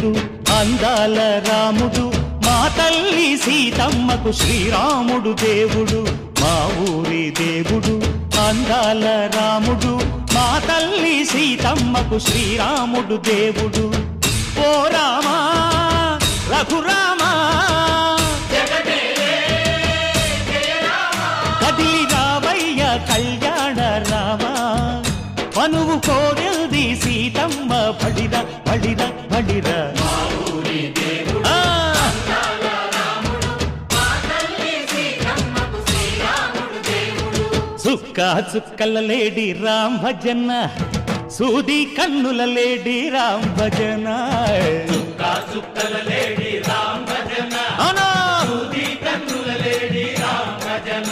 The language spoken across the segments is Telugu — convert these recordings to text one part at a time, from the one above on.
దేవుడు అందాల రాముడు మా తల్లి సీతమ్మకు శ్రీరాముడు దేవుడు మా ఊరి దేవుడు అందాల రాముడు మా తల్లి సీతమ్మకు శ్రీరాముడు దేవుడు ఓ రామా రఘురామా కదిలి రావయ్య కళ్యాణ రామా మనువు కోరెల్ది సీతమ్మ బడిర బడిర బడిర చుక్క చుక్కల లేడి రామ్ భజన సూది కన్నుల లేడి రామ్ భజన చుక్కల లేడి రామ్ భజన సూది కన్నుల లేడి రామ్ భజన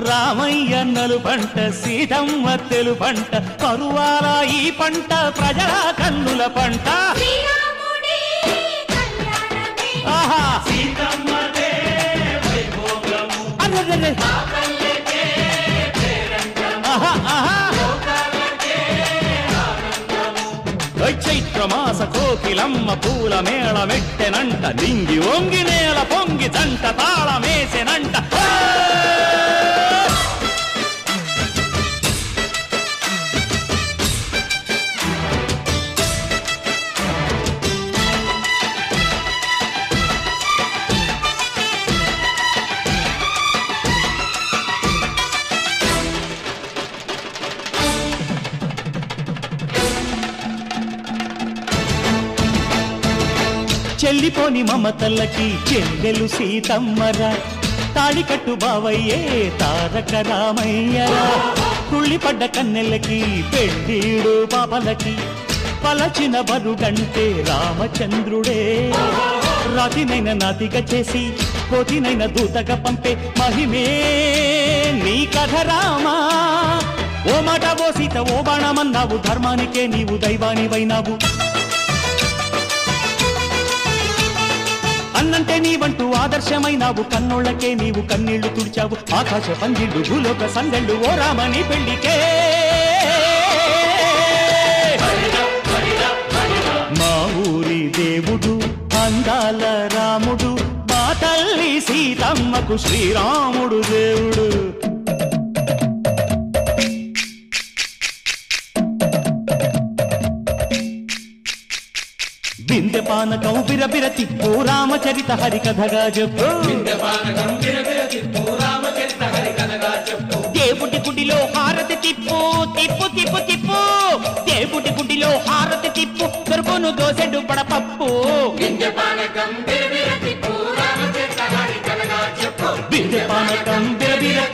రామయ్య నలు పంట సీతమ్మ తెలు పంట కరువాల ఈ పంట ప్రజల కన్నుల పంట ఆహా సీతమ్మదే వైభోగము అరెరెరె చైత్రమాస కోకిలమ్మ పూల మేళ మెట్టెనంట నింగి ఒంగి నేల పొంగి జంట తాళమేసెనంట చెల్లిపోని మమతల్లకి చెల్లెలు సీతమ్మరా తాళికట్టు బావయ్యే తారక రామయ్యరా కుళ్ళిపడ్డ కన్నెలకి పెళ్ళీడు పాపలకి పలచిన బరుడంటే రామచంద్రుడే రాతినైన నాతిగా చేసి కోతినైన దూతగా పంపే మహిమే నీ కథ రామా ఓ మాట ఓ సీత ఓ బాణమన్నావు ధర్మానికే నీవు దైవానివైనావు అన్నంటే నీవంటూ ఆదర్శమైనావు కన్నోళ్ళకే నీవు కన్నీళ్లు తుడిచావు ఆకాశ పందిళ్ళు భూలోక సందళ్ళు ఓ రామని పెళ్లికే మా ఊరి దేవుడు అందాల రాముడు మా తల్లి సీతమ్మకు శ్రీరాముడు దేవుడు బిందె పానకం బిరబిర తిప్పు రామచరిత హరికథగా చెప్పు దేవుడి గుడిలో హారతి తిప్పు తిప్పు తిప్పు తిప్పు దేవుడి గుడిలో హారతి తిప్పు దొరుకును దోసెడు పడపప్పు బిందె పానకం బిరబిర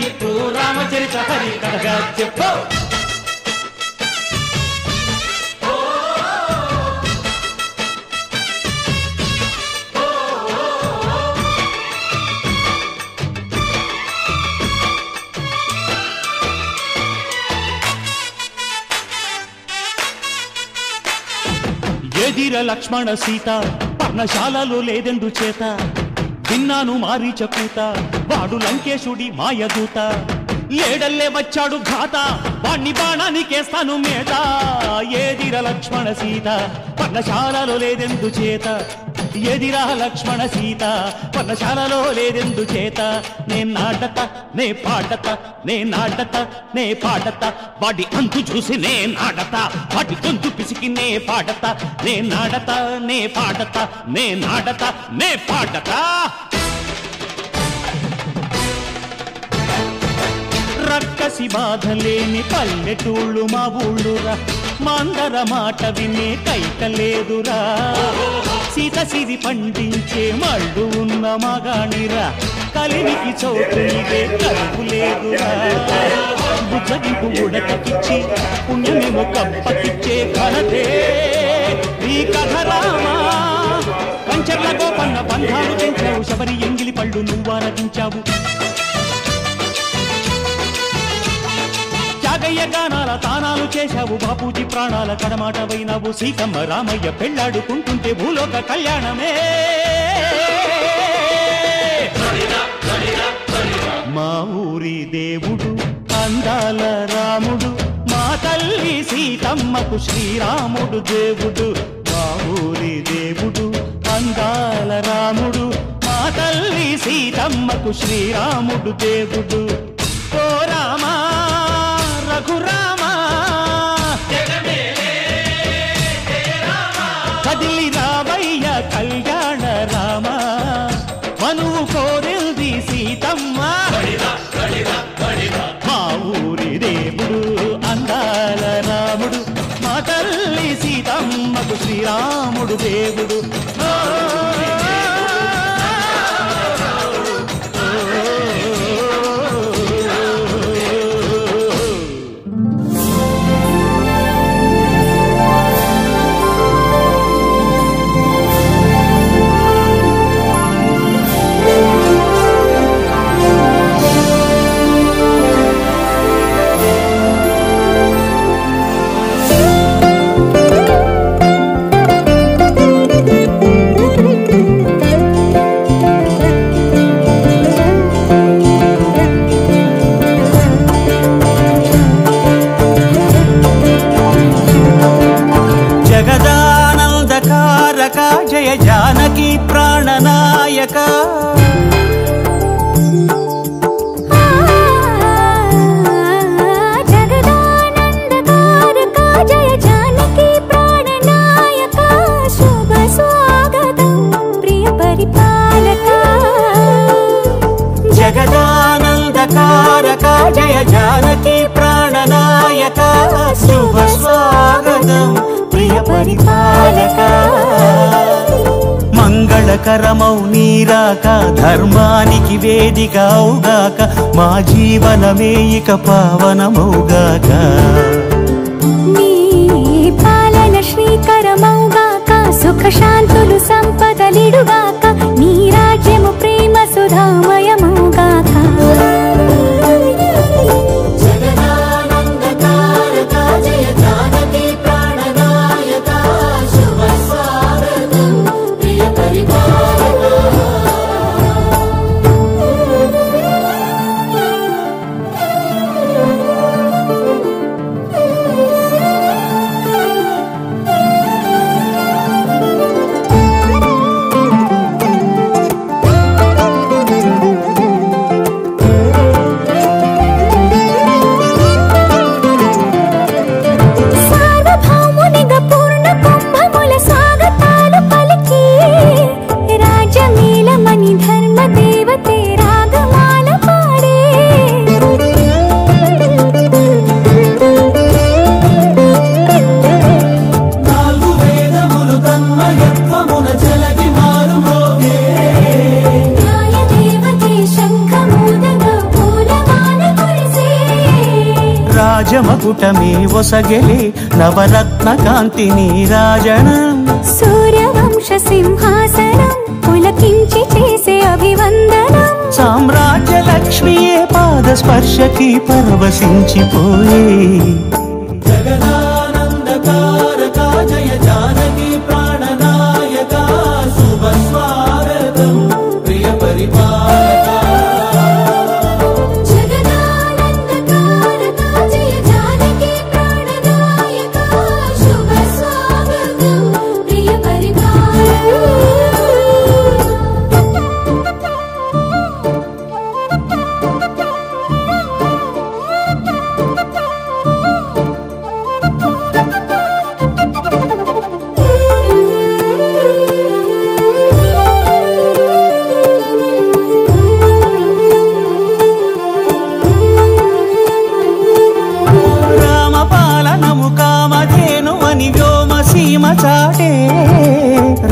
తిప్పు రామచరిత హరికథగా చెప్పు ఎదిర లక్ష్మణ సీత పర్ణశాలలో లేదెందు చేత విన్నాను మారీచ కూత వాడు లంకేశుడి మాయదూత లేడల్లే వచ్చాడు ఘాత వాణ్ణి బాణానికేస్తాను మేత ఎదిర లక్ష్మణ సీత పర్ణశాలలో లేదెందు చేత ఎదిరా లక్ష్మణ సీత పర్ణశాలలో లేదెందు చేత నే నాటత నే పాడత నే నాటత నే పాడత వాడి అంతు చూసి నే నాడత వాడి గొంతు పిసికి నే పాడత నే నాడత నే పాడత నే నాడత నే పాడత రక్కసి బాధలేని పల్లెటూళ్ళు మా ఊళ్ళురా మాందర మాట వినే కైకలేదురా సీత సిరి పండించే మళ్ళు ఉన్న మగాణిరా కలినికి చోటు ఇదే కరువు లేదురా బుజ్జగింపు ఉడకకిచ్చి పుణ్యమేమో కప్పకిచ్చే ఘనతే ఈ కథ రామా కంచర్ల గోపన్న బంధాలు పెంచావు శబరి ఎంగిలి పళ్ళు నువ్వారగించావు త్యాగయ్య గానాల తానాలు చేశావు బాపూజీ ప్రాణాల కడమాటవైనావు సీతమ్మ రామయ్య పెళ్లాడుకుంటుంటే భూలోక కళ్యాణమే మా ఊరి దేవుడు అందాల రాముడు మా తల్లి సీతమ్మకు శ్రీరాముడు దేవుడు మా ఊరి దేవుడు అందాల రాముడు మా తల్లి సీతమ్మకు శ్రీరాముడు దేవుడు ఓ రామా రఘురామా కదిలి రామయ్య కళ్యాణ రామ మనువు కోరింది సీతమ్మ మా ఊరి దేవుడు అందాల రాముడు మా తల్లి సీతమ్మకు శ్రీరాముడు దేవుడు జయ జానకి ప్రాణనాయక జగదానందకారక జయ జానకి ప్రాణనాయక శుభ స్వాగతం ప్రియ పరిపాలక జగదానందకారక జయ జానకి ప్రాణనాయక శుభ స్వాగతం ప్రియ పరిపాలక మంగళకరమౌ నీరాక ధర్మానికి వేదిక అవుగాక మా జీవనమే ఇక పావనమౌగాక నీ పాలన శ్రీకరమౌగాక సుఖ శాంతులు సంపదలిడుగాక నీ రాజ్యము ప్రేమ సుధామయమౌగాక రాజమకుటమే ఒసగెలే నవరత్న కాంతి నీరాజనం సూర్యవంశ సింహాసనం పులకించి చేసే అభివందనం సామ్రాజ్య లక్ష్మియే పాద స్పర్శకి పరవశించిపోయే జగదానందకారక జయ జానకి ప్రాణనాయక శుభ స్వాగతం ప్రియ పరిపాలక చాటే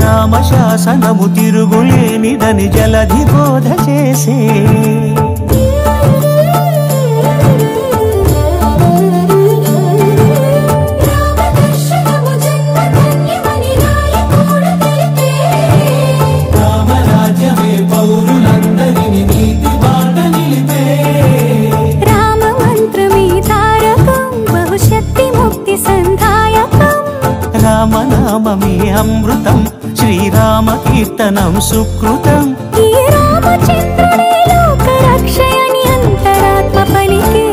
రామశాసనము తిరుగులేనిదని జలధి బోధ చేసే రామరాజ్యమే పౌరులందరినీ నీతి బాట నిలిపే రామ మంత్రమే తారకం బహుశక్తి ముక్తి సంధాయకం రామనామమే అమృతం శ్రీరామ కీర్తనం సుకృతం ఈ రామచంద్రుడే లోక రక్షయని అంతరాత్మ పలికే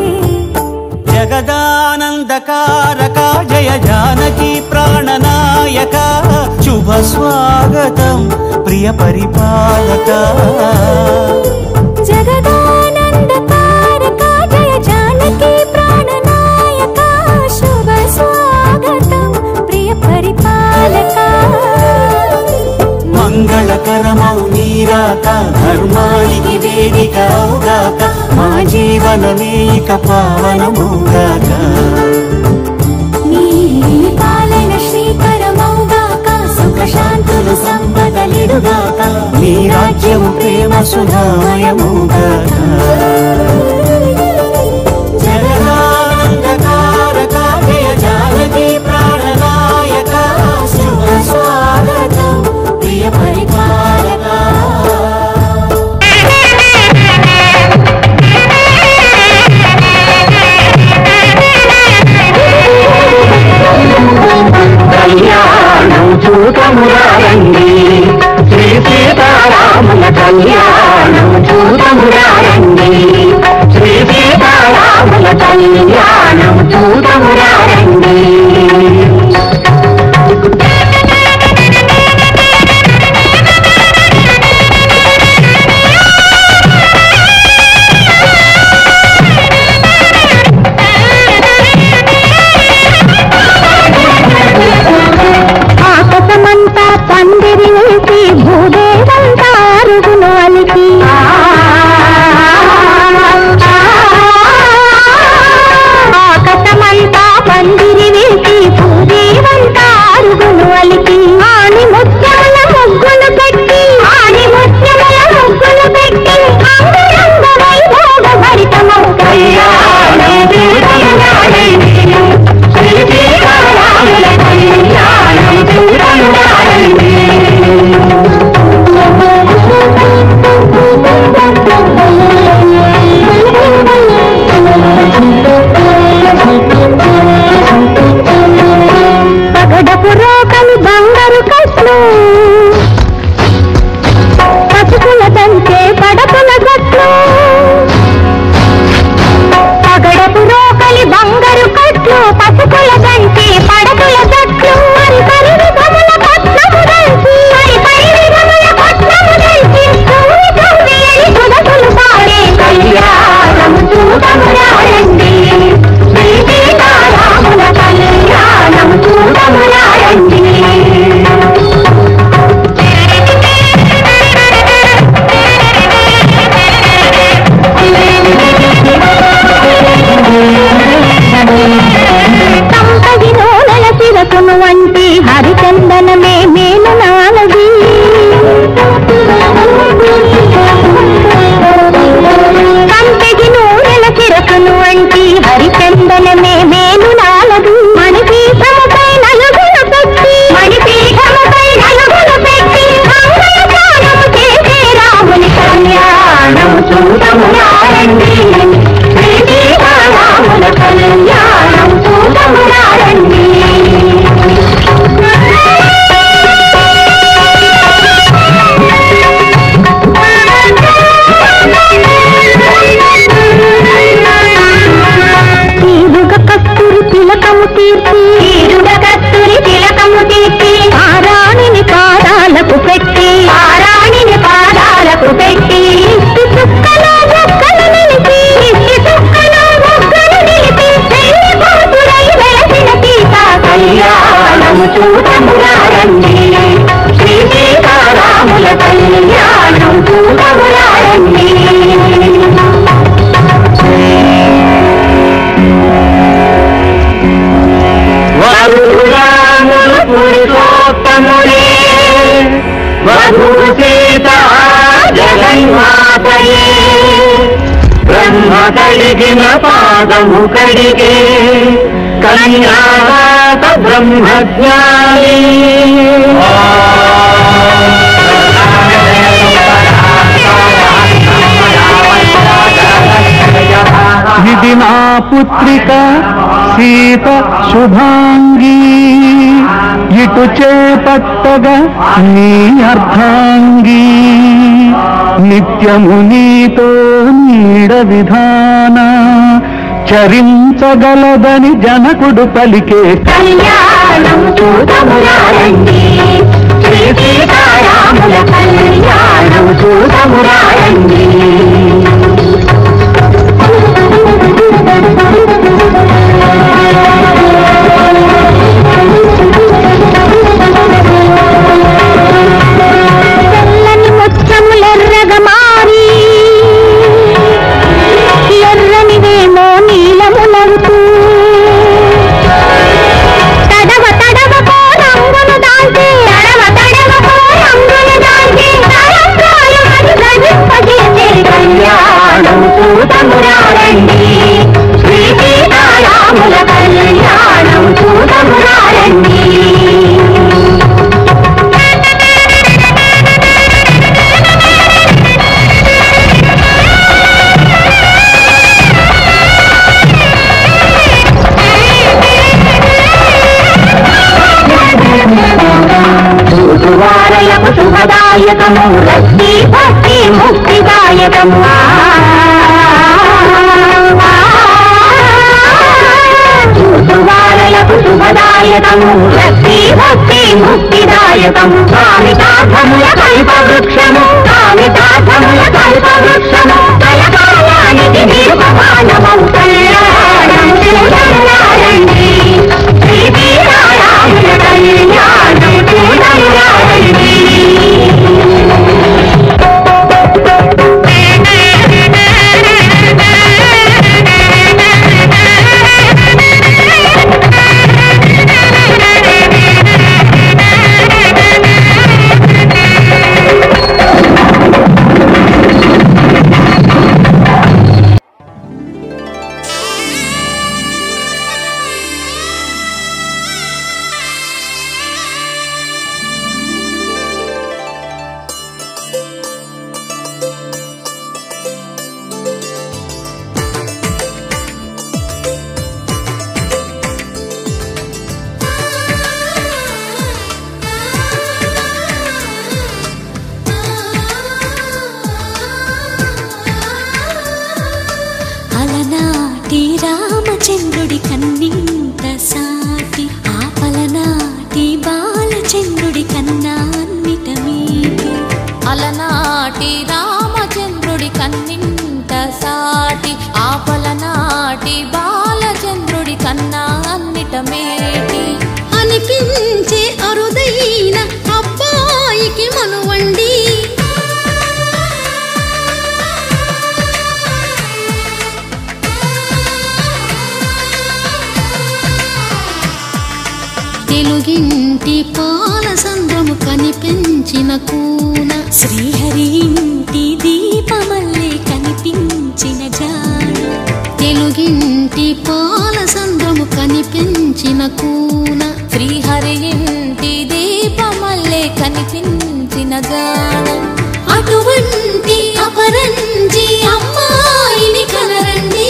జగదానంద జగదానందకారక జయ జానకి ప్రాణనాయక శుభ స్వాగతం ప్రియ పరిపాలక జగదానందకారక జయ జానకి ప్రాణనాయక శుభ స్వాగతం ప్రియ పరిపాలక మంగళకరమౌ నీరాక ధర్మానికి వేదిక అవుగాక మా జీవనమే ఇక పావనమౌగాక నీ పాలన శ్రీకరమౌగాక సుఖ శాంతులు సంపదలిడుగాక నీ రాజ్యము ప్రేమ సుధామయమౌగాక జగదానందకారక జయ జానకి ప్రాణనాయక శుభ స్వాగతం ప్రియ పరిపాలక కళ్యాణం చూతమురారండి శ్రీ సీతారాముల కళ్యాణం చూతమురారండి శ్రీ సీతారాముల కళ్యాణం చూతమురారండి ఆకాశమంతా పందిరి వేసి భూదేవంతా అరుగును అలికి ఆకాశమంతా పందిరి వేసి భూదేవంతా అరుగును అలికి ఆని ముత్యముల ముగ్గులు పెట్టి ఆని ముత్యముల ముగ్గులు పెట్టి అంగరంగ వైభోగ భరితమౌ కళ్యాణం చూతమురారండి శ్రీ సీతారాముల కళ్యాణం చూతమురారండి పగడపు రోకలి బంగారు కట్లు పసుపుల దంచే పడపుల గట్లు పగడపు రోకలి బంగారు కట్లు పసుపుల దంచే పడపుల గట్లు మరి పరివిధముల పట్నము దంచి మరి పరివిధముల పట్నము దంచి సూరి కవ్వేరి సుధకులు పాడే కళ్యాణం చూతమురారండి శ్రీ సీతారాముల కళ్యాణం చూతమురారండి సంపది నూనెల తిరకును వంటి హరిచందనమే మేలు నాలది సంపది నూనెల తిరకును వంటి హరిచందనమే మేలు నాలది మణిపీఠముపై నలుగులు పెట్టి మణిపీఠముపై నలుగులు పెట్టి మంగళగానము చేసే రాముని కళ్యాణం చూతమురారండి శ్రీ సీతారాముల కళ్యాణం చూతమురారండి తీరుగ కస్తూరి తిలకము తీర్చి తీరుగ కస్తూరి తిలకము తీర్చి పారాణిని పాదాలకు పెట్టి పారాణిని పాదాలకు పెట్టి ఇష్టి చుక్కలో మొక్కలు నిలిపి ఇష్టి చుక్కలో మొక్కలు నిలిపి పెళ్లి కూతురై వెలసిన సీత కళ్యాణం చూతమురారండి శ్రీ సీతారాముల కళ్యాణం చూతమురారండి వరురాములు పురుషోత్తముడే వధూ సీత జగన్మాతయే బ్రహ్మ కడిగిన పాదము కడిగే కన్యాదాత బ్రహ్మజ్ఞాని ఇది నా పుత్రిక సీత శుభాంగి ఇటు చేపట్టగా నీ అర్ధాంగి నిత్యము నీతో నీడ విధాన చరించగలదని జనకుడు పలికే కళ్యాణం చూడమురారండి శ్రీ సీతారాముల కళ్యాణం చూడమురారండి తెల్లని ముత్యములెర్రగా మారి ఎర్రనివేమో నీలములంటూ తడవ తడవకో రంగును దాల్చి తరంగాలు మధురింపజేసే కళ్యాణం చూడమురారండి శ్రీ సీతారాముల కళ్యాణం చూడమురారండి చూసువారలకు శుభదాయకము రక్తి భక్తి ముక్తిదాయకము చూసువారలకు శుభదాయకము రక్తి భక్తి ముక్తిదాయకము కామితార్థముల కల్పవృక్షము కామితార్థముల కల్పవృక్షము కలకాలానికి నిర్వమానమౌ కళ్యాణం చూడమురారండి శ్రీ సీతారాముల కళ్యాణం చూడమురారండి రామచంద్రుడి కన్నింత సాటి ఆపలనాటి బాలచంద్రుడి కన్నా అన్నిట మీటి అలనాటి రామచంద్రుడి కన్నింత సాటి ఆపలనాటి బాలచంద్రుడి కన్నా అన్నిట మేటి అనిపించే అరుదైన అబ్బాయికి మనువండి తెలుగింటి పాలసంద్రము కనిపించిన కూన శ్రీహరి ఇంటి దీపమల్లే కనిపించిన జాడ తెలుగింటి పాలసంద్రము కనిపించిన కూన శ్రీహరి ఇంటి దీపమల్లే కనిపించిన జాడ అటువంటి అపరంజి అమ్మాయిని కనరండి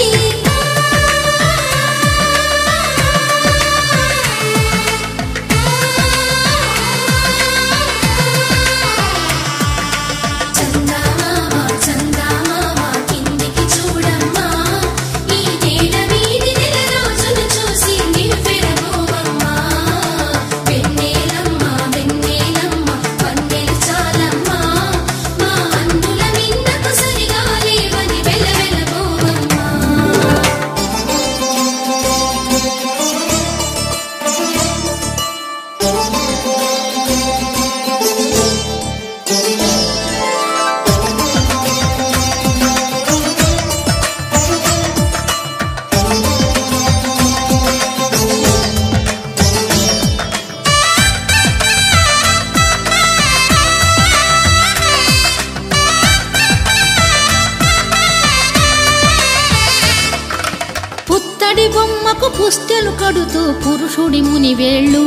పుస్తెలు కడుతూ పురుషుడి ముని వేళ్ళు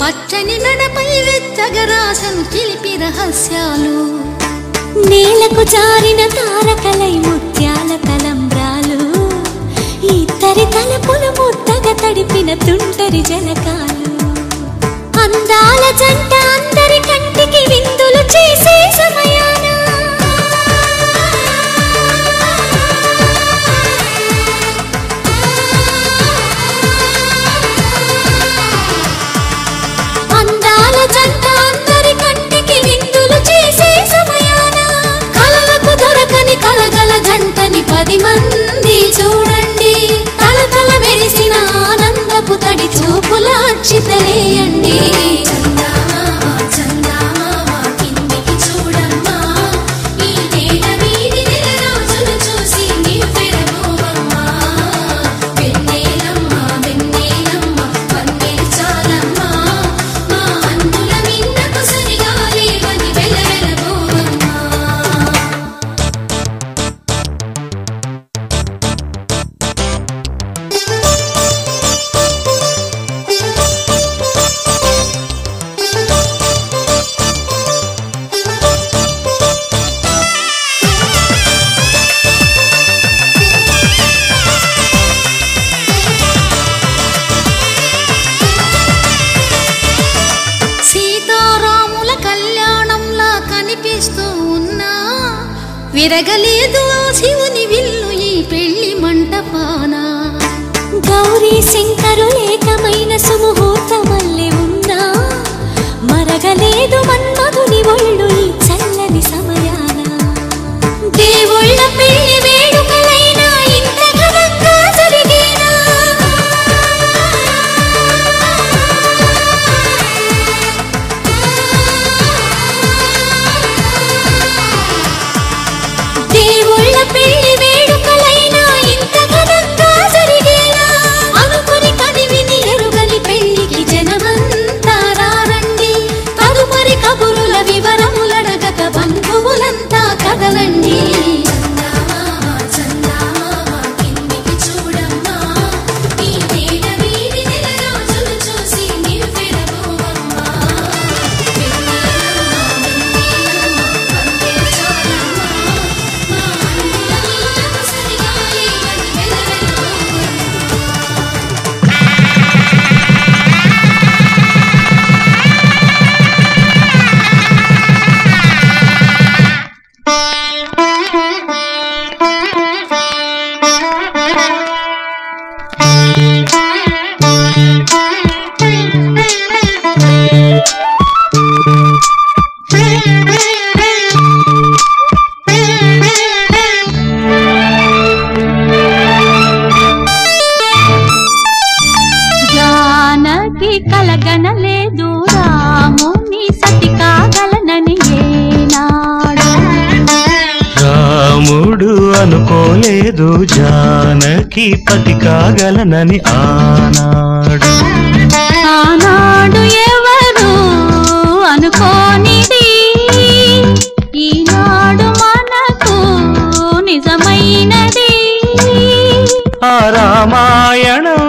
పచ్చని నడపై వెచ్చగరాసను చిలిపి రహస్యాలు నేలకు జారిన తారకలై ముత్యాల తలంబ్రాలు ఇద్దరి తలపులు ముద్దగా తడిపిన తుంటరి జలకాలు అందాల జంట అందరి కంటికి విందులు చేసే సమయాన మురిపిస్తూ ఉన్నా విరగలేదు ఆ శివుని విల్లు ఈ పెళ్లి మంటపాన. గౌరీ శంకరు ఏకమైన సుముహూర్తమల్లె ఉన్నా మరగలేదు మన్మధుని ఒళ్ళు ఈ చల్లని సమయాన. దేవుళ్ళ పెళ్లి వేడుకలైనా ఇంత ఘనంగా జరిగేనా? దేవుళ్ళ పెళ్లి వేడుకలైనా ఇంత ఘనంగా జరిగేనా? అనుకుని కదివిని ఎరుగని పెళ్లికి జనమంతా రారండి. తదుపరి కబురుల వివరములడగక బంధువులంతా కదలండి. కలగనలేదు రాముని సతి కాగలనని ఏనాడు. రాముడు అనుకోలేదు జానకి పతి కాగలనని ఆనాడు. ఆనాడు ఎవరు అనుకోనిది ఈనాడు మనకు నిజమైనది. ఆ రామాయణం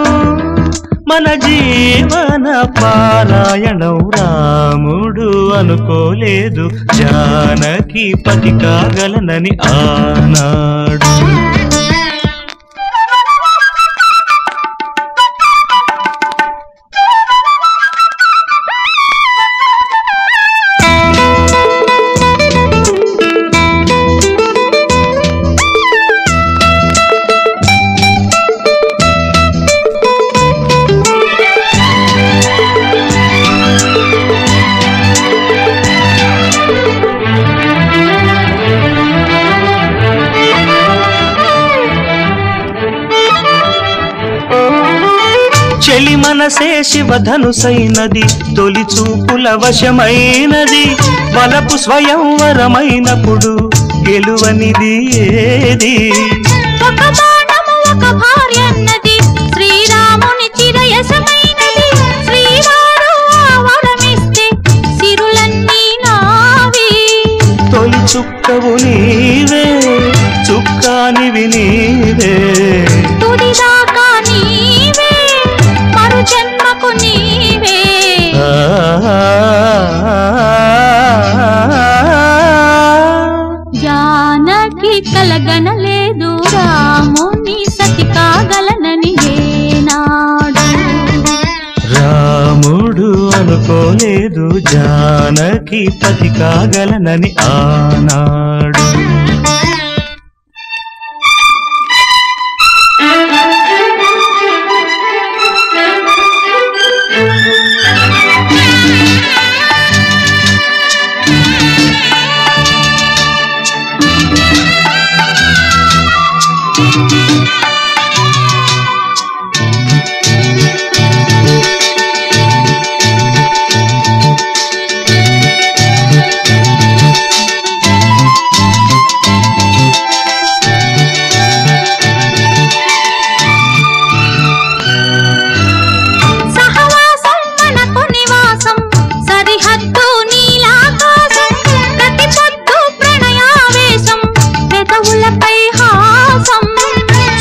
మన జీవన పారాయణం. రాముడు అనుకోలేదు జానకి పతి కాగలనని ఆనాడు. చెలి మనసే శివధనుసైనది తొలి చూపుల వశమైనది. వలపు స్వయంవరమైనప్పుడు గెలువనిది ఏది? ఒక బాణము ఒక భార్య అన్నది శ్రీరాముని చిరయసమైనది. శ్రీవారు వరమిస్తే సిరులన్నీ నావి. తొలి చుక్కవు నీవే చుక్కానివి నీవే. తుడిదాకా నీవే మరు జన్మకు నీవే. జానకి కలగనలేదు రాముని సతి కాగలనని ఏనాడు. రాముడు అనుకోలేదు జానకి పతి కాగలనని ఆనాడు.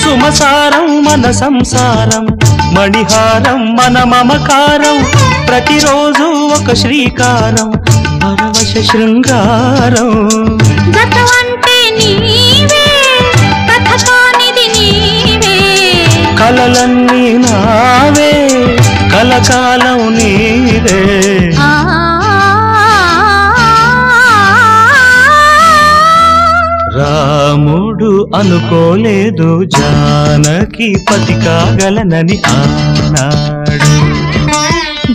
సుమసారం మన సంసారం మణిహారం మన మమకారం. ప్రతిరోజు ఒక శ్రీకారం పరవశ శృంగారం. జతవంటే నీవే కథ కానిది నీవే. కలలన్నీ నావే కలకాలం నీవే. రాముడు అనుకోలేదు జానకి పతి కాగలనని ఆనాడు.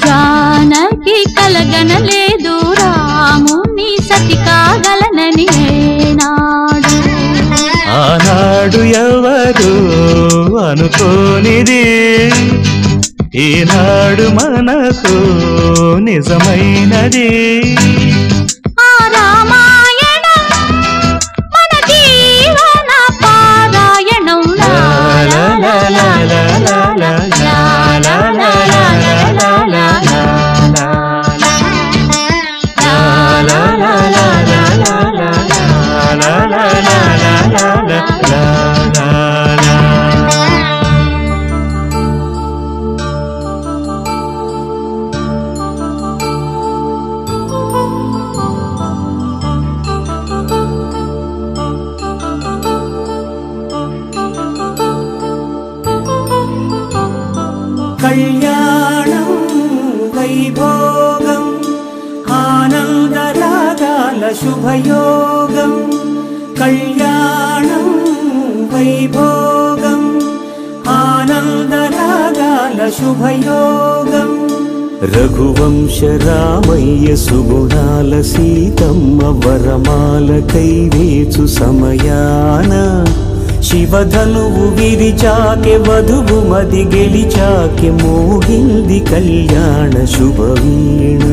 జానకి కలగనలేదు రాముని సతి కాగలనని ఏనాడు. ఆనాడు ఎవరు అనుకోనిది ఈనాడు మనకు నిజమైనది. ఆ రామాయణం మన జీవన పారాయణం. లా లా లా లా లా లా లా లా లా లా లా లా లా లా కళ్యాణం వైభోగం ఆనందరాగాల శుభయోగం. కళ్యాణం వైభోగం ఆనందరాగాల శుభయోగం. రఘువంశ రామయ్య సుగుణాల సీతమ్మ వరమాల కైవేచు సమయాన శివధనువు విరిచాకె వధువు మది గెలిచాకె మోగింది కళ్యాణ శుభవీణ.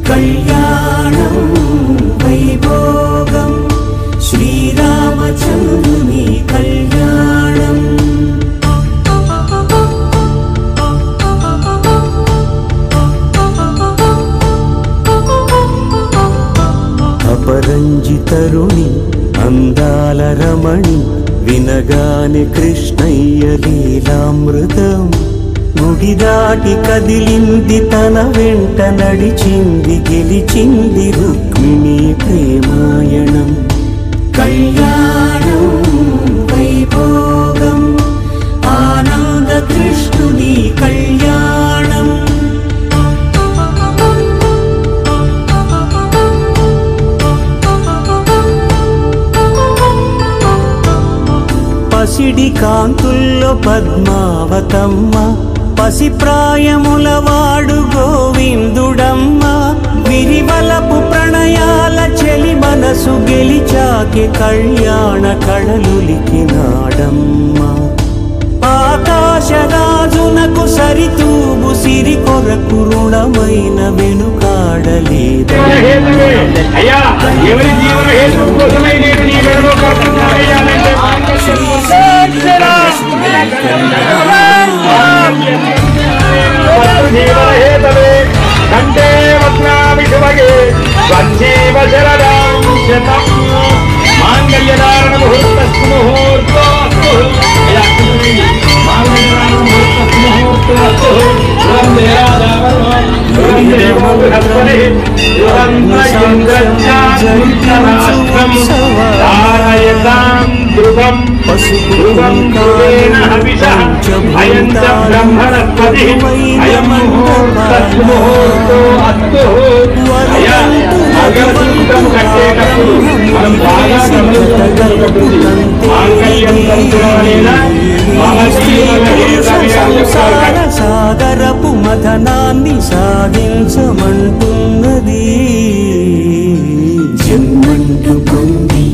కళ్యాణం వైభోగం శ్రీరామచంద్రుని కళ్యాణం. అపరంజి తరుణి అందాల రమణి వినగానే కృష్ణయ్య లీలామృతం. ముగిదాటి కదిలింది తన వెంట నడిచింది గెలిచింది రుక్మిణి ప్రేమాయణం. కళ్యాణం వైభోగం ఆనంద కృష్ణుని కళ్యాణం. పసిడి కాంతుల్లో పద్మావతమ్మ పసి ప్రాయముల వాడు గోవిందుడమ్మ. విరివలపు ప్రణయాల చెలి మనసు గెలిచాకే కళ్యాణ కళలులికినాడమ్మ. ఆకాశరాజునకు సరితూగు సిరి కొరకు రుణమైన వెనుకాడలేదు. కంటే వస్నాభిషుభగే స్వచ్ఛేవ శరదాం శతం మాంగళ్యధారణ ముహూర్తస్తు ముహూర్తోస్తు మాంగళ్యధారణ ముహూర్తస్తు ముహూర్తోస్తు ధ్రువం ధ్రువేణ హవిషః అయం చ బ్రహ్మణస్పతి అయం ముహూర్తస్తు ముహూర్తో అస్తు. అగరసూత్రం కట్టేటప్పుడు మనం బాగా గమనించగలుగుతుంది. మాంగళ్యం తంతురాలేన సంసార సాగరపు మథనాన్ని సాధించమంటున్నది. జన్మంటు పొంది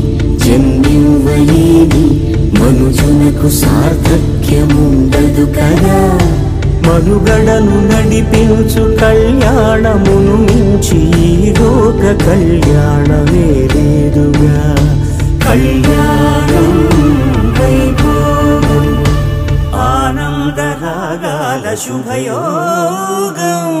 జన్మివ్వలేని మనుజునకు సార్థక్యముండదు కదా. మనుగడను నడిపించు కళ్యాణమును మించి ఈ లోక కళ్యాణమే లేదుగా. కళ్యాణం వైభోగం ఆనందరాగాల శుభయోగం.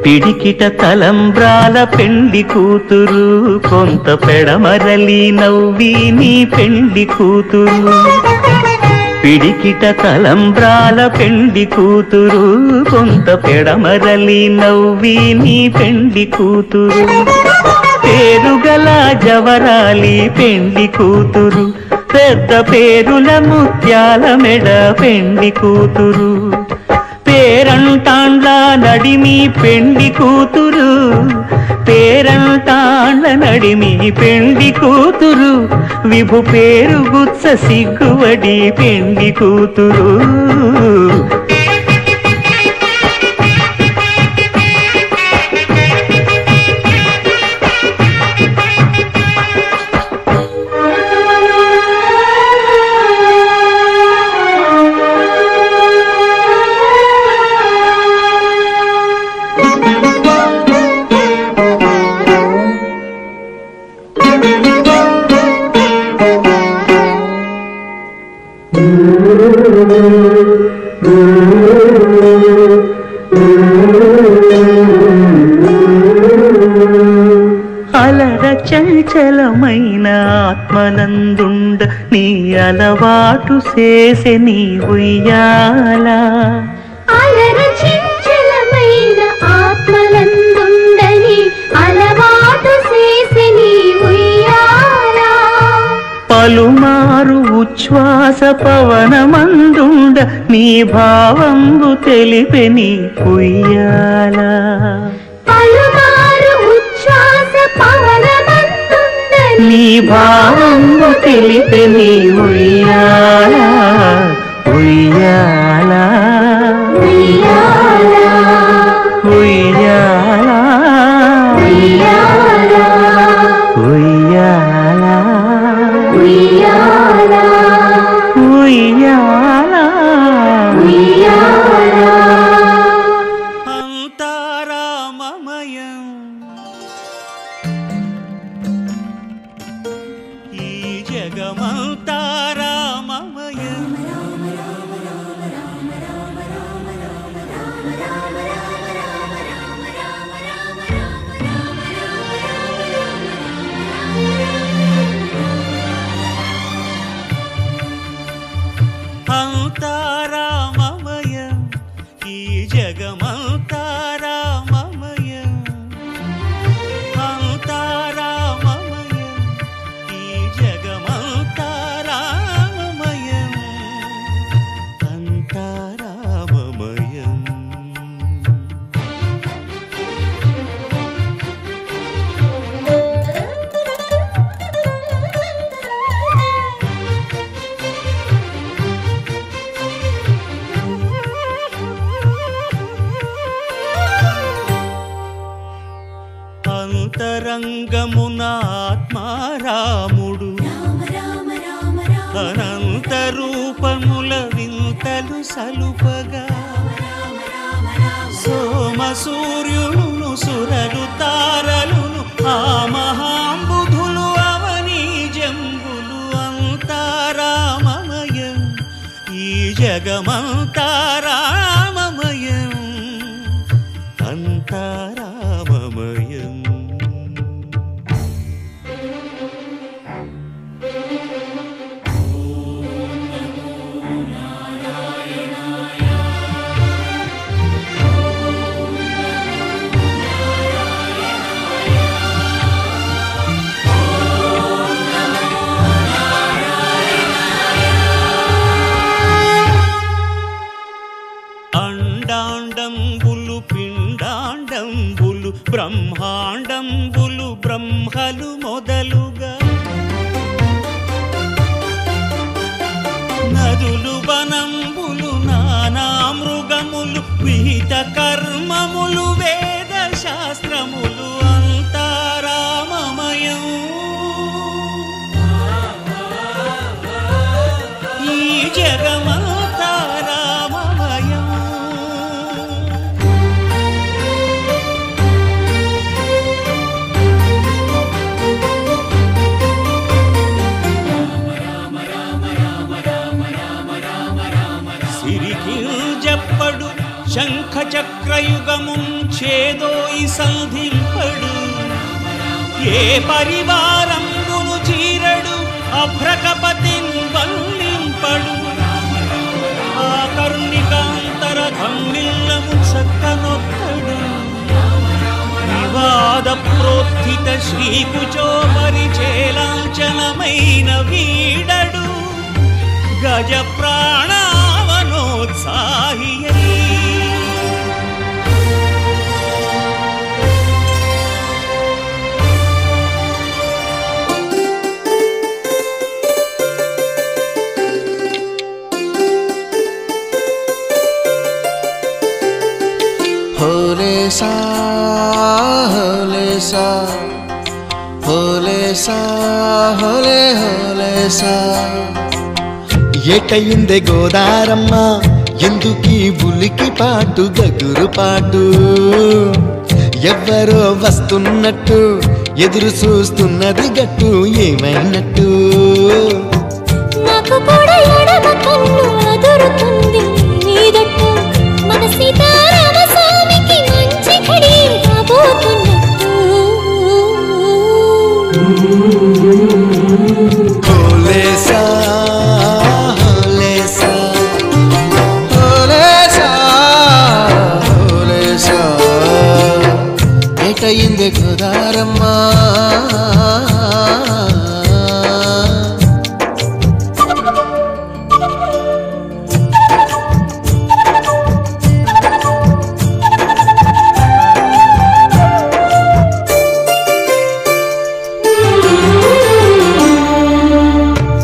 పిడికిట తలంబ్రాల పెండి కూతురు కొంత పెడమరలి నవ్వి నీ పెండి కూతురు పిడికిట తలంబ్రాల పెండి కూతురు కొంత పెడమరలి నవ్వి నీ పెండి కూతురు పేరుగల జవరాలి పెండి కూతురు పెద్ద పేరుల ముత్యాల మెడ పెండి కూతురు పేరంటాండ్ల నడిమి పెండి కూతురు పేరంటాండ్ల నడిమి పెండి కూతురు విభు పేరు గుత్స సిగ్గువడి పెండి కూతురు అలర చంచలమైన ఆత్మనందుండ నీ అలవాటు చేసే నీ ఉయ్యాల అలర చంచలమైన ఆత్మలందుండని అలవాటు చేసే నీ ఉయ్యాల పలుమారు ఉచ్ఛ్వాస పవనమందుండ నీ భావంబు తెలిపే నీ ఉయ్యాల పలుమారు ఉచ్ఛ్వాస పవనమందుండని నీ భావంబు తెలిపే నీ ఉయ్యాల ఉయ్యాల ఉయ్యాల ఉయ్యాల ఉయ్యాల ఉయ్యాల ఉయ్యాల ఉయ్యాల ఉయ్యాల అంతారామమయం ఈ జగమంతారామమయం అంతారామమయం ఈ జగమంతారామమయం అంతారామమయం ఈ జగమంతారామమయం అంతారామమయం అంతరంగమున ఆత్మారాముడు అనంత రూపముల వింతలు సలుపగా సోమ సూర్యులను సురలు తారలును ఆ మహాంబుధులు అవనీ జంబులు అంతారామమయం ఈ జగమంతారామమయం అంతారామమయం అండాండంబులు పిండాండంబులు బ్రహ్మాండంబులు బ్రహ్మలు మొదలుగా నదులు వనంబులు నానా మృగములు విహిత కర్మములు వేద శాస్త్రములు అంతారామమయం ఈ జగమంతారామమయం సిరికి జప్పడు శంఖ చక్రయుగముం ఛేదోయి సంధింపడు ఏ పరివారంబును చీరడు అభ్రకపతిన్ వల్లింపడు ఆ కర్ణికాంతర ధమ్మిల్లము చక్కనొక్కడు వివాద ప్రోత్థిత శ్రీకుచో పరిచేలాంచనమైన వీడడు గజ ప్రాణావనోత్సాహియై హోలే సా హోలే సా హోలే సా హోలే హోలే సా ఏటయిందే గోదారమ్మ ఎందుకీ ఉలికి పాటు గగురు పాటు ఎవ్వరో వస్తున్నట్టు ఎదురు చూస్తున్నది గట్టు ఏమైనట్టు నాకు కూడా ఎడమ కన్ను అదురుతుంది నీదట్టు మన సీతారామ స్వామికి మంచి ఘడి రాబోతున్నట్టు హోలే సా హోలే సా హోలే సా హోలే సా ఏటయిందే గోదారమ్మ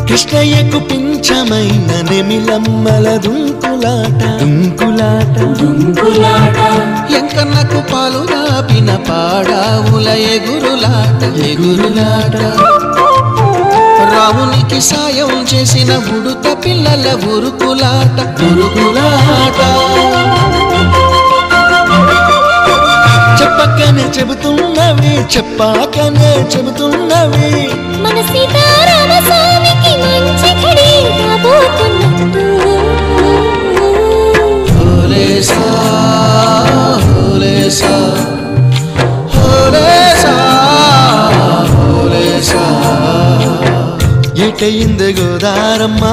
కృష్ణయ్యకు పింఛమైన నెమిలమ్మల దుంకులాట దుంకులాట దుంకులాట ఎంకన్నకు పాలు దాపిన పాడావుల ఎగురులాట ఎగురులాట రామునికి సాయం చేసిన ఉడుత పిల్లల ఉరుకులాట ఉరుకులాట చెప్పకనే చెబుతున్నవి చెప్పాకనే చెబుతున్నవి మన సీతారామ స్వామికి మంచి ఘడి రాబోతున్నట్టు హోలే సా హోలే సా హోలే సా హోలే సా ఏటయిందే గోదారమ్మ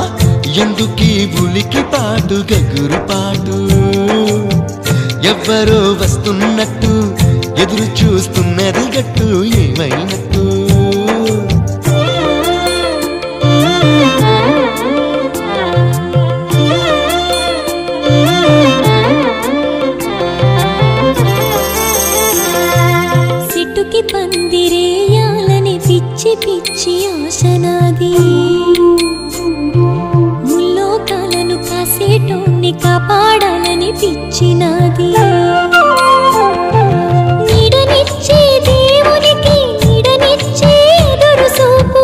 ఎందుకీ ఉలికి పాటు గగురు పాటు ఎవ్వరో వస్తున్నట్టు ఎదురు చూస్తున్నది గట్టు ఏమైనట్టు సిట్టుకి పందిరేయాలని పిచ్చి పిచ్చి ఆశనాది ముల్లోకాలను కాసేటోన్ని కాపాడాలని పిచ్చినాది నీడనిచ్చే దేవునికి నీడనిచ్చే ఎదురు చూపు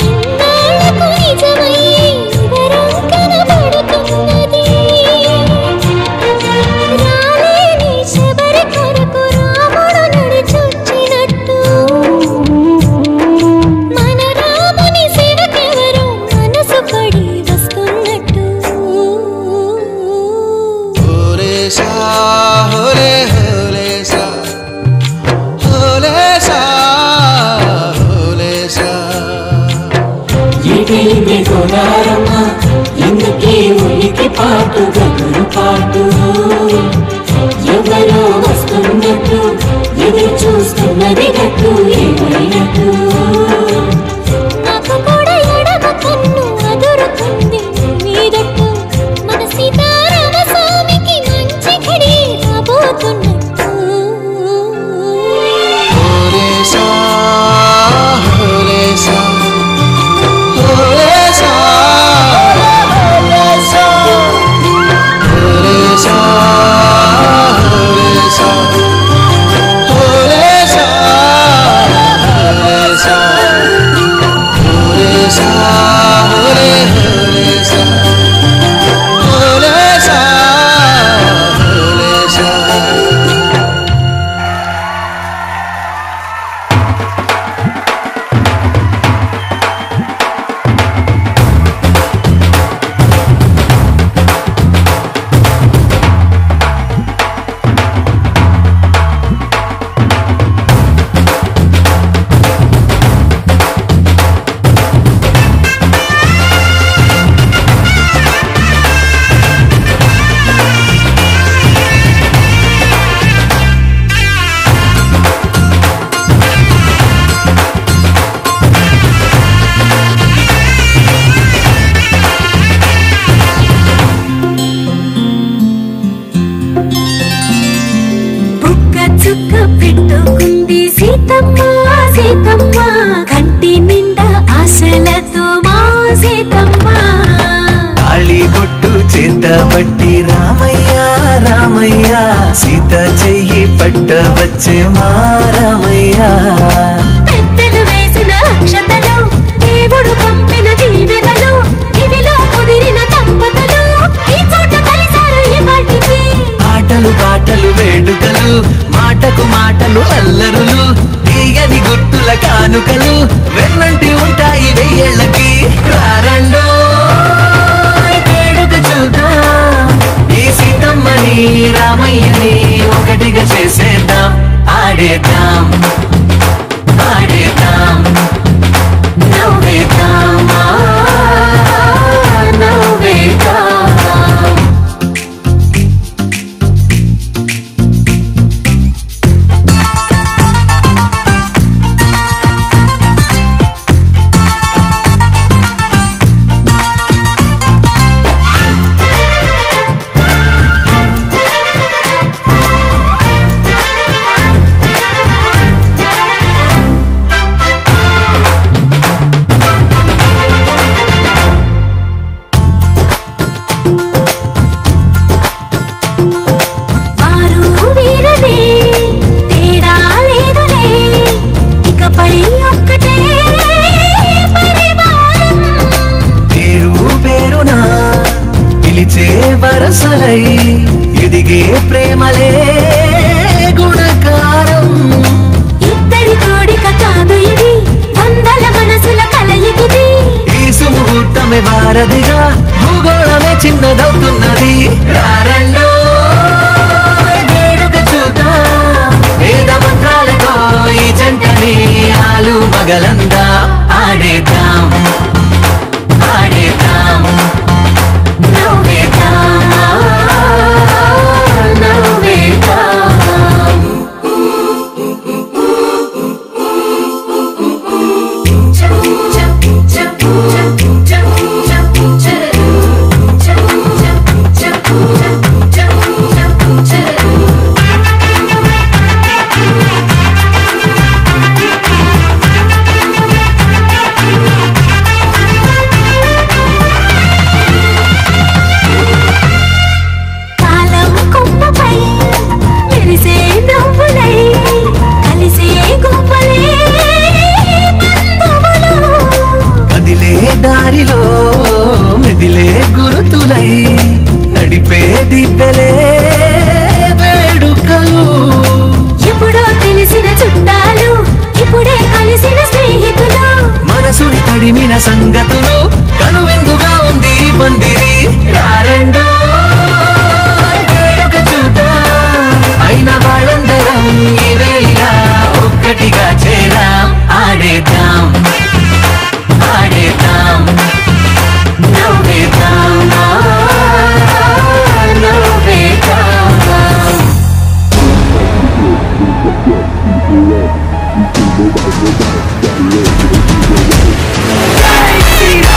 ఇన్నాళ్లకు నిజమయ్యి వరం కనబడుతున్నది రాలేని శబరి కొరకు రాముడు నడిచొచ్చినట్టు మన రాముని సేవకెవరో మనసు పడి వస్తున్నట్టు హోలే సా హోలే హోలే సా హోలే సా హోలే సా ఏటైంది గోదారమ్మ ఎందుకే ఉలికి పాటు గగురు పాటు ఎవరో వస్తున్నట్టు ఎదురు చూస్తున్నది గట్టు ఏమైనట్టు నాకు కూడా ఎడమ కన్ను అదురుతుంది నీదట్టు మన సీతారామ స్వామికి మంచి ఘడి రాబోతున్నట్టు హోలే సా హోలే సా హోలే సా హోలే సా పట్టబట్టి రామయ్య రామయ్య సీత చెయ్యి పట్టవచ్చే మా రామయ్య పెద్దలు వేసిన అక్షతలు దేవుడు పంపిన దీవెనలు ఇవిలో కుదిరిన దంపతులు ఈ చోట కలిసారు ఈ వాటికి ఆటలు పాటలు వేడుకలు మాటకు మాటలు అల్లరులు తీయని గుర్తుల కానుకలు వెన్నంటి ఉంటాయి వెయ్యేళ్ళకి రారండో వేడుక చూద్దాం ఈ సీతమ్మని రామయ్యని ఒకటిగా చేసేద్దాం ఆడేద్దాం ఆడేద్దాం నవ్వేద్దాం నవ్వేద్దాం వరసలై ఎదిగే ప్రేమలే గుణకారం ఇద్దరి కోడిక కాదు ఇది వందల మనసుల కలయికిది ఈ సుముహూర్తమే వారధిగా భూగోళమే చిన్నదవుతున్నది రారండో వేడుక చూద్దాం వేద మంత్రాలతో ఈ జంటని ఆలు మగలందా ఆడేద్దాం ఆడేద్దాం దారిలో మెదిలే గురుతులై నడిపే దిబ్బలే వేడుకలు ఎప్పుడో తెలిసిన చుట్టాలు ఇప్పుడే కలిసిన స్నేహితులు మనసుని తడిమిన సంగతులు కనువిందుగా ఉంది పందిరి రారండో వేడుక చూద్దాం అయిన వాళ్ళందరం ఈ వేళ ఒక్కటిగా చేరాం ఆడేద్దాం ఆడేద్దాం నవ్వేద్దాం నవ్వేద్దాం జై Sriram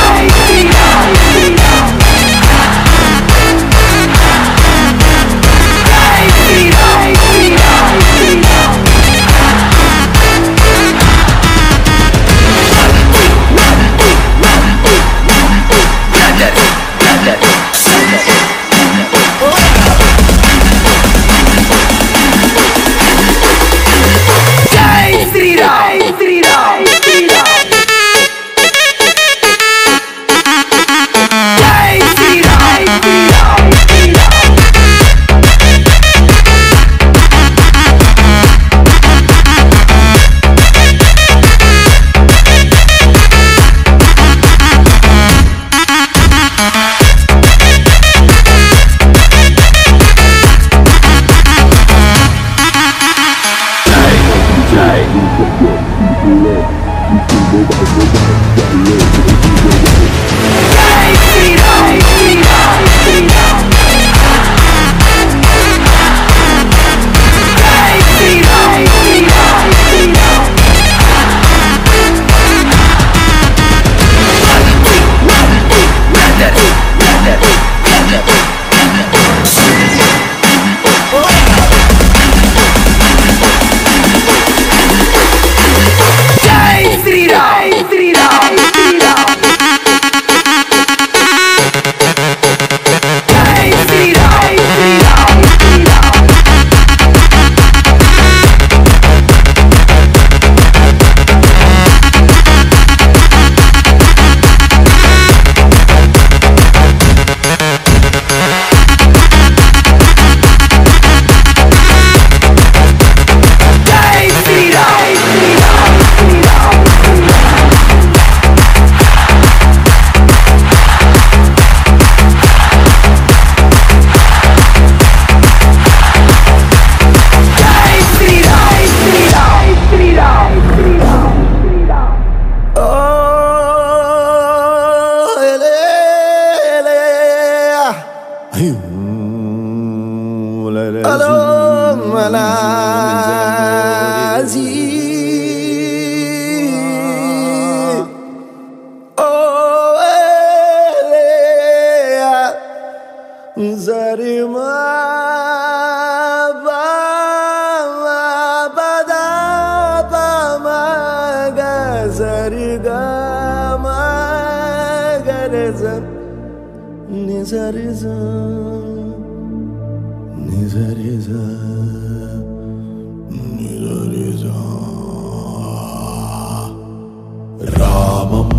Zarima ba ma ba da ba ma ga zariga ma ga re za ni zariza ni zariza ni zariza Ramam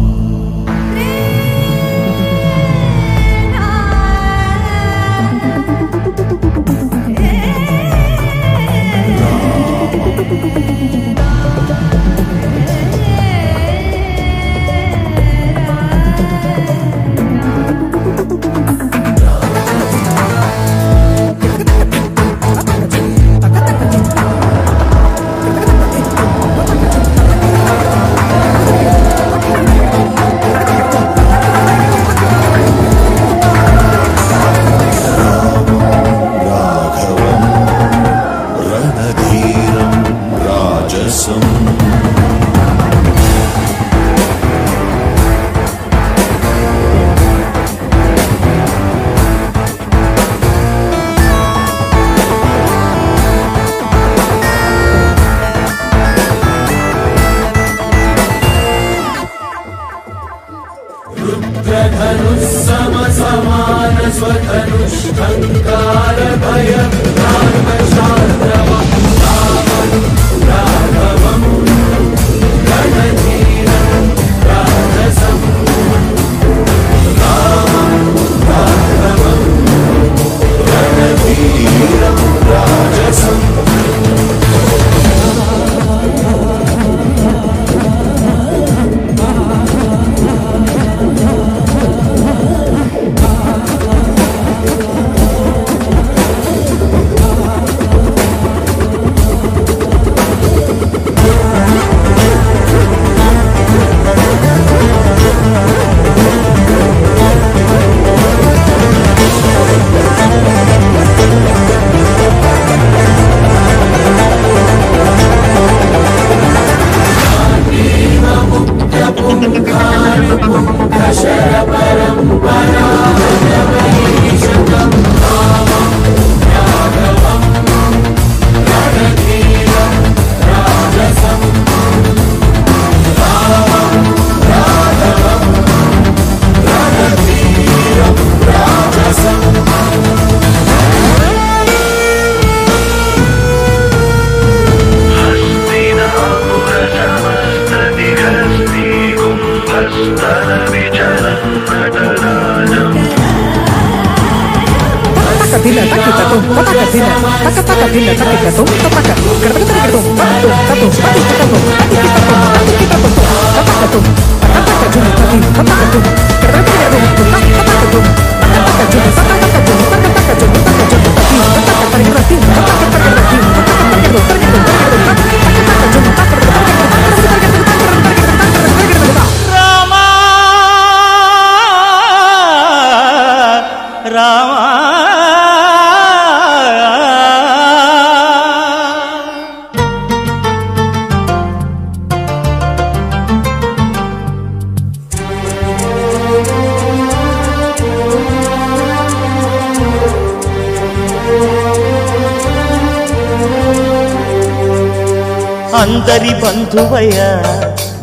అందరి బంధువయ్య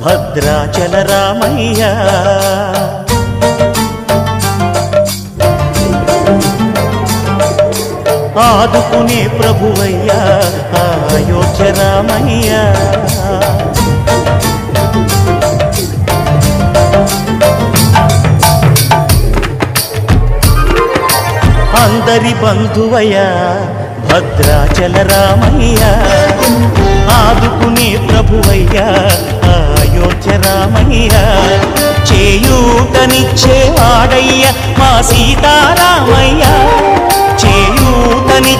భద్రాచల రామయ్య ఆదుకునే ప్రభువయ్య అయోధ్య రామయ్య అందరి బంధువయ్య భద్రాచల రామయ్య ఆదుకునే ప్రభువయ్య అయోధ్య రామయ్య చేయూతనిచ్చేవాడయ్య మా సీతారామయ్య చేయూతనిచ్చేవాడయ్య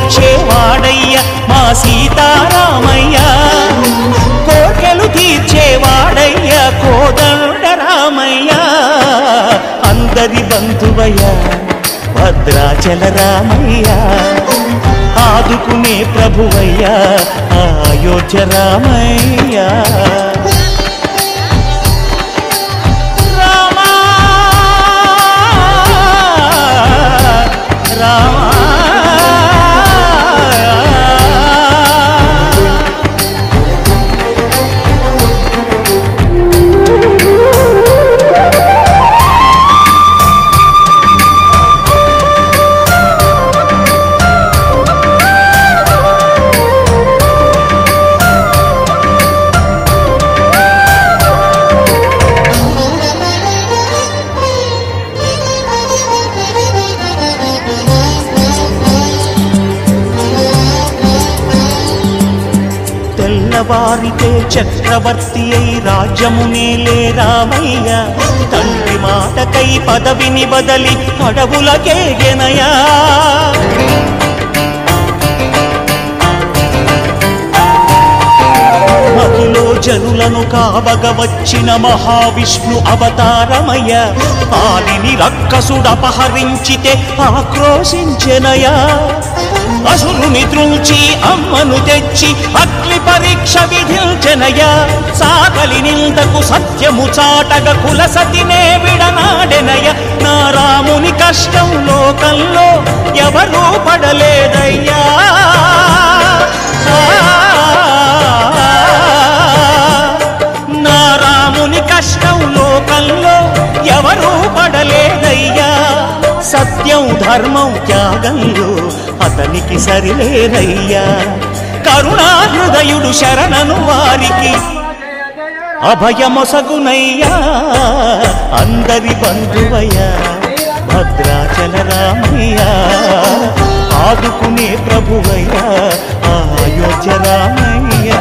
మా సీతారామయ్య కోర్కెలు తీర్చేవాడయ్య కోదండ రామయ్య అందరి బంధువయ్య భద్రాచల రామయ్య ఆదుకునే ప్రభువయ్య అయోధ్య రామయ్య రామ రామ తెల్లవారితే చక్రవర్తి అయి రాజ్యమునేలే రామయ్య తండ్రి మాటకై పదవిని బదలి అడవులకేగెనయా మహిలో జనులను కావగ వచ్చిన మహావిష్ణు అవతారమయ్య ఆలిని రక్కసుడపహరించితే ఆక్రోశించెనయా అసురుని త్రుంచి అమ్మను తెచ్చి అగ్ని పరీక్ష విధించెనయా సాగలి నిందకు సత్యము చాటగ కులసతినే విడనాడెనయ నా రాముని కష్టం లోకంలో ఎవరూ పడలేదయ్యా నా రాముని కష్టం లోకంలో ఎవరూ పడలేదయ్యా సత్యం ధర్మం త్యాగంలో అతనికి సరిలేరయ్యా కరుణా హృదయుడు శరణను వారికి అభయమొసగునయ్యా అందరి బంధువయ్యా భద్రాచల రామయ్యా ఆదుకునే ప్రభువయ్యా అయోధ్య రామయ్యా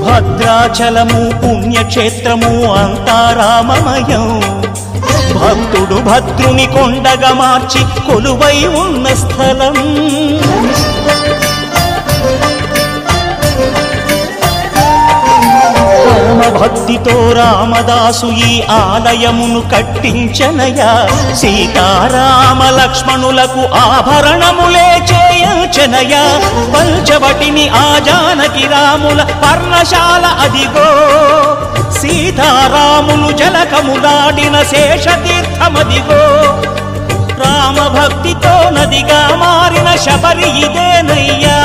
భద్రాచలము పుణ్యక్షేత్రము అంతా రామమయం భక్తుడు భద్రుని కొండగా మార్చి కొలువై ఉన్న స్థలం భక్తితో రామదాసు ఈ ఆలయమును కట్టించనయా సీతారామ లక్ష్మణులకు ఆభరణములే చేయించనయా పంచవటిని ఆ జానకి రాముల పర్ణశాల అదిగో సీతారాములు జలకములాడిన శేషతీర్థమదిగో రామభక్తితో నదిగా మారిన శబరి ఇదేనయ్యా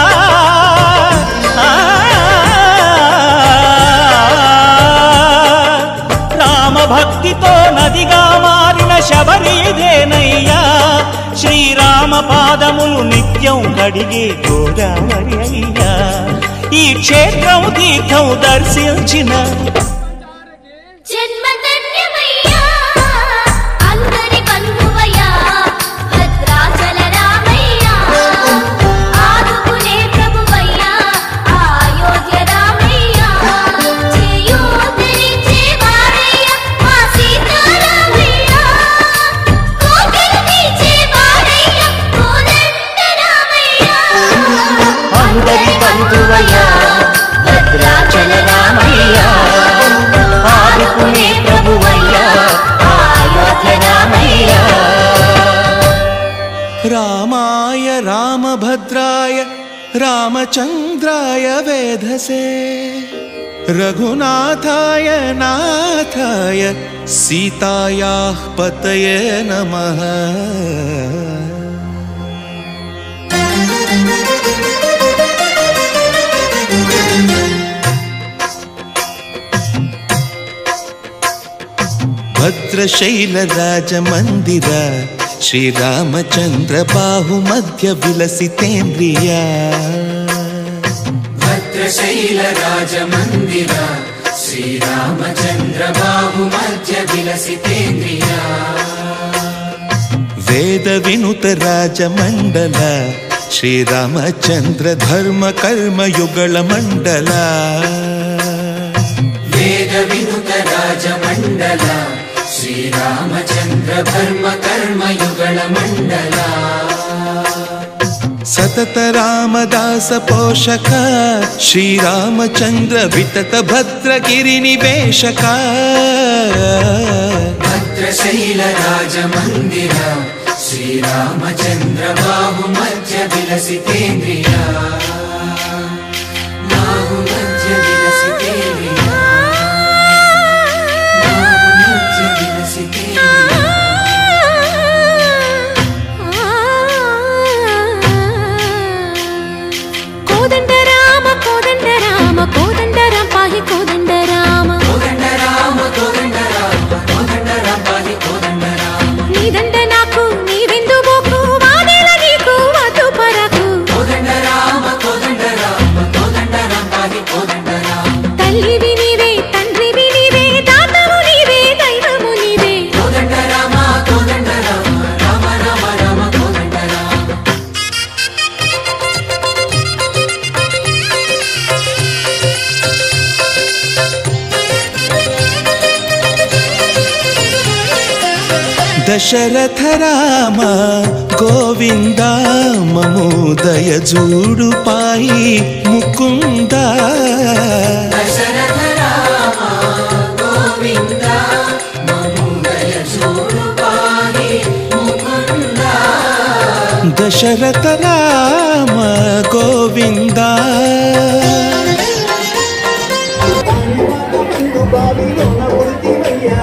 భక్తితో నదిగా మారిన శబరి ఇదేనయ్యా శ్రీరామ పాదములు నిత్యం కడిగే గోదావరి అయ్యా ఈ క్షేత్రం తీర్థం దర్శించిన భద్రాచల రామయ్య ఆదుకునే ప్రభువయ్య అయోధ్య రామయ్య రామాయ రామభద్రాయ రామచంద్రాయ వేధసే రఘునాథాయ నాథాయ సీతాయాః పతయే నమః భద్రశైల రాజమందిర శ్రీరామచంద్ర బాహు మధ్య విలసితేంద్రియ భద్రశైల రాజమందిర శ్రీరామచంద్ర బాహు మధ్య విలసితేంద్రియ వేద వినుత రాజమండల శ్రీరామచంద్ర ధర్మ కర్మ యుగళ మండల వేద వినుత రాజమండల శ్రీరామచంద్ర ధర్మ కర్మ యుగళ మండల సతత రామదాస పోషక శ్రీరామచంద్ర వితత భద్రగిరి నివేశక భద్రశైల రాజమందిర శ్రీరామచంద్ర బాహు మధ్య విలసితేంద్రియ బాహు మధ్య విలసితేంద్రియ కోదండ దశరథ రామ గోవింద మము దయజూడు పాయి ముకుంద దశరథ రామ గోవింద మము దయచూడు పాహి ముకుంద దశరథ రామ గోవింద బావిలోన పుడితివయ్యా